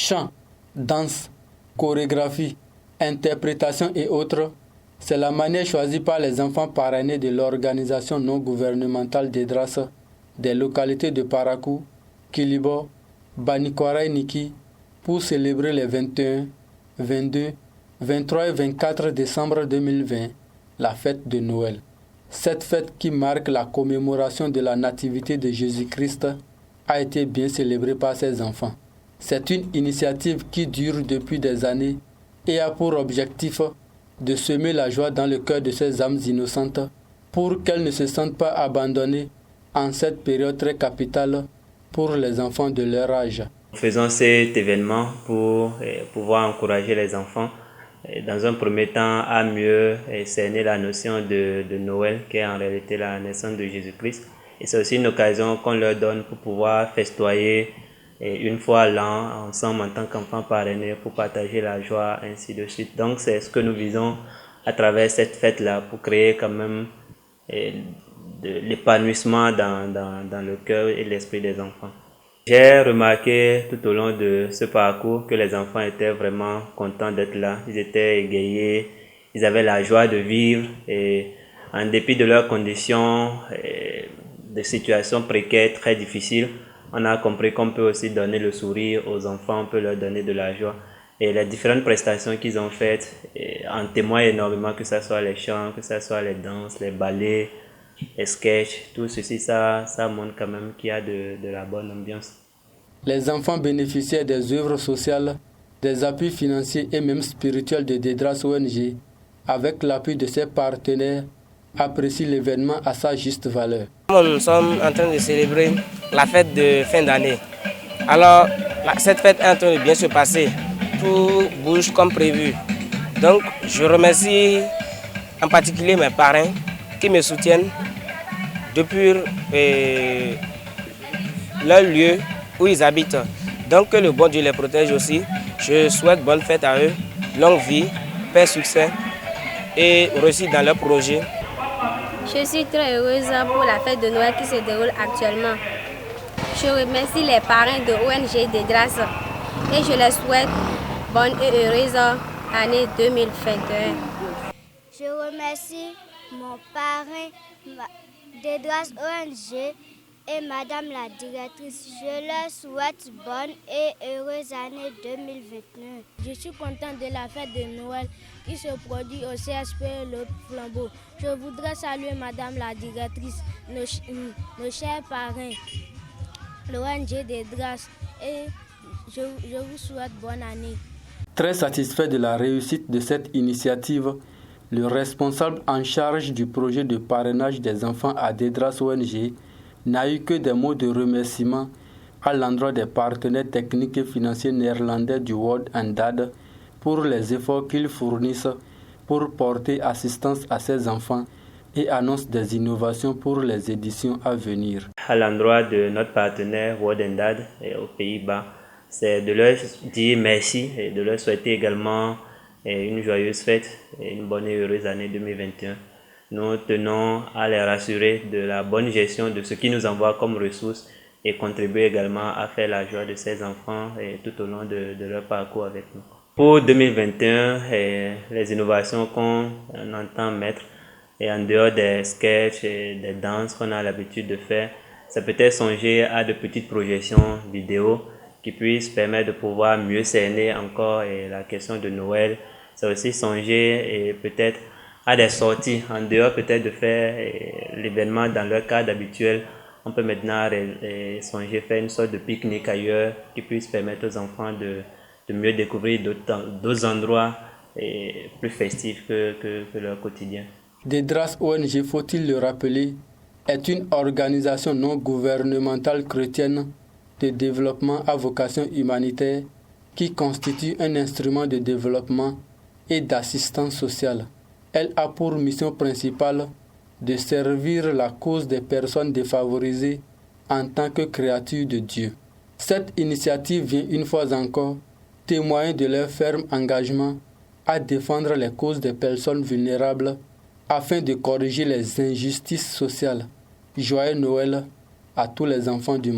Chant, danse, chorégraphie, interprétation et autres, c'est la manière choisie par les enfants parrainés de l'organisation non gouvernementale d'Edras des localités de Parakou, Kilibo, Banikwara Niki pour célébrer les 21, 22, 23 et 24 décembre 2020, la fête de Noël. Cette fête qui marque la commémoration de la nativité de Jésus-Christ a été bien célébrée par ces enfants. C'est une initiative qui dure depuis des années et a pour objectif de semer la joie dans le cœur de ces âmes innocentes pour qu'elles ne se sentent pas abandonnées en cette période très capitale pour les enfants de leur âge. Faisons cet événement pour pouvoir encourager les enfants, dans un premier temps, à mieux cerner la notion de Noël, qui est en réalité la naissance de Jésus-Christ. Et c'est aussi une occasion qu'on leur donne pour pouvoir festoyer une fois à l'an, ensemble en tant qu'enfants parrainés, pour partager la joie, ainsi de suite. Donc c'est ce que nous visons à travers cette fête-là, pour créer quand même de l'épanouissement dans le cœur et l'esprit des enfants. J'ai remarqué tout au long de ce parcours que les enfants étaient vraiment contents d'être là. Ils étaient égayés, ils avaient la joie de vivre et en dépit de leurs conditions, de situations précaires, très difficiles, on a compris qu'on peut aussi donner le sourire aux enfants, on peut leur donner de la joie. Et les différentes prestations qu'ils ont faites en témoignent énormément, que ce soit les chants, que ce soit les danses, les ballets, les sketchs, tout ceci, ça montre quand même qu'il y a de la bonne ambiance. Les enfants bénéficiaient des œuvres sociales, des appuis financiers et même spirituels de Dedras ONG, avec l'appui de ses partenaires, apprécient l'événement à sa juste valeur. Nous sommes en train de célébrer la fête de fin d'année. Alors, cette fête est en train de bien se passer. Tout bouge comme prévu. Donc, je remercie en particulier mes parrains qui me soutiennent depuis leur lieu où ils habitent. Donc que le bon Dieu les protège aussi. Je souhaite bonne fête à eux, longue vie, paix, succès et réussite dans leurs projets. Je suis très heureuse pour la fête de Noël qui se déroule actuellement. Je remercie les parrains de ONG Dedras et je les souhaite bonne et heureuse année 2021. Je remercie mon parrain Dedras ONG et Madame la directrice. Je leur souhaite bonne et heureuse année 2021. Je suis contente de la fête de Noël qui se produit au CSP Le Flambeau. Je voudrais saluer Madame la directrice, nos chers parrains, l'ONG Dedras, et je vous souhaite bonne année. Très satisfait de la réussite de cette initiative, le responsable en charge du projet de parrainage des enfants à Dedras ONG n'a eu que des mots de remerciement à l'endroit des partenaires techniques et financiers néerlandais du World and Dad pour les efforts qu'ils fournissent pour porter assistance à ces enfants et annonce des innovations pour les éditions à venir. À l'endroit de notre partenaire World and Dad aux Pays-Bas, c'est de leur dire merci et de leur souhaiter également une joyeuse fête et une bonne et heureuse année 2021. Nous tenons à les rassurer de la bonne gestion de ce qui nous envoie comme ressources et contribuer également à faire la joie de ces enfants tout au long de leur parcours avec nous. Pour 2021, les innovations qu'on entend mettre, et en dehors des sketchs et des danses qu'on a l'habitude de faire, c'est peut-être songer à de petites projections vidéo qui puissent permettre de pouvoir mieux cerner encore la question de Noël. C'est aussi songer et peut-être à des sorties, en dehors peut-être de faire l'événement dans leur cadre habituel. On peut maintenant songer faire une sorte de pique-nique ailleurs qui puisse permettre aux enfants de mieux découvrir d'autres endroits plus festifs que leur quotidien. Dedras ONG, faut-il le rappeler, est une organisation non gouvernementale chrétienne de développement à vocation humanitaire qui constitue un instrument de développement et d'assistance sociale. Elle a pour mission principale de servir la cause des personnes défavorisées en tant que créatures de Dieu. Cette initiative vient une fois encore témoigner de leur ferme engagement à défendre les causes des personnes vulnérables afin de corriger les injustices sociales. Joyeux Noël à tous les enfants du monde.